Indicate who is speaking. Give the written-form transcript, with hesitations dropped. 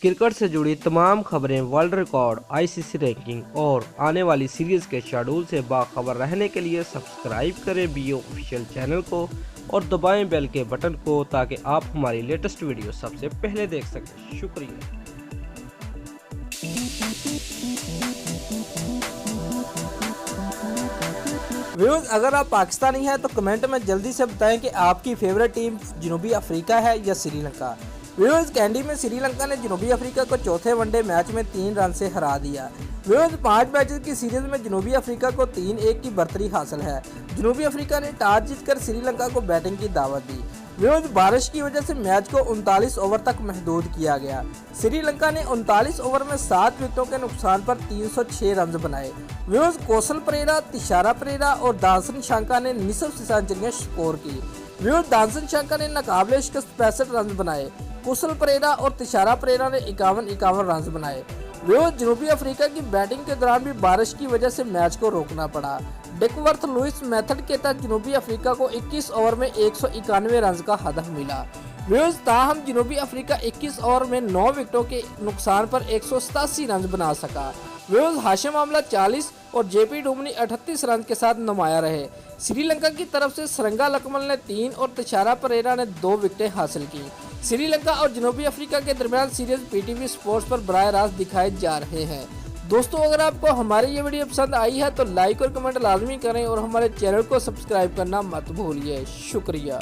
Speaker 1: Cricket से जुड़ी तमाम खबरें, वर्ल्ड रिकॉर्ड, आईसीसी रैंकिंग और आने वाली सीरीज के शेड्यूल से बाखबर रहने के लिए सब्सक्राइब करें बीओ ऑफिशियल चैनल को और दबाएं बेल के बटन को ताकि आप हमारी लेटेस्ट वीडियो सबसे पहले देख सकें। शुक्रिया।
Speaker 2: व्यूअर्स, अगर आप पाकिस्तानी हैं तो कमेंट में जल्दी से बताएं कि आपकी फेवरेट टीम जनूबी अफ्रीका है या श्रीलंका। व्यूअर्स, कैंडी में श्रीलंका ने जनूबी अफ्रीका को चौथे वनडे मैच में 3 रन से हरा दिया। व्यूअर्स, 5 मैचेस की सीरीज में जनूबी अफ्रीका को 3-1 की बढ़तरी हासिल है। जनूबी अफ्रीका ने टॉस जीतकर श्रीलंका को बैटिंग की दावत दी। व्यूअर्स, बारिश की वजह से मैच को 39 ओवर तक महदूद किया गया। श्रीलंका ने 39 ओवर में 7 विकेटों के नुकसान पर 306 रन बनाए। व्यूअर्स, कौशल परेरा, तिशारा परेरा और दासन शांका ने निसफ सेंचुरियां स्कोर की। व्यूअर्स, दासन शांका ने नाकाबिले शिकस्त 65 रन बनाए। कौशल परेरा और तिशारा परेरा ने 51 रन बनाए। व्यूअर्स, जनूबी अफ्रीका की बैटिंग के दौरान भी बारिश की वजह से मैच को रोकना पड़ा। डिकवर्थ लुइस मेथड के तहत जनूबी अफ्रीका को 21 ओवर में 191 रन का हदफ मिला। व्यूअर्स, ताहम जनूबी अफ्रीका 21 ओवर में 9 विकेटों के नुकसान पर 187 रन बना सका। व्यूअर्स, हाशिम आमला 40 और जेपी डुमनी 38 रन के साथ नुमाया रहे। श्रीलंका की तरफ से सरंगा लकमल ने 3 और तिशारा परेरा ने 2 विकेटें हासिल की। श्रीलंका और जनूबी अफ्रीका के दरमियान सीरीज पीटीवी स्पोर्ट्स पर बराह रास्त दिखाए जा रहे हैं। दोस्तों, अगर आपको हमारी ये वीडियो पसंद आई है तो लाइक और कमेंट लाजमी करें और हमारे चैनल को सब्सक्राइब करना मत भूलिए। शुक्रिया।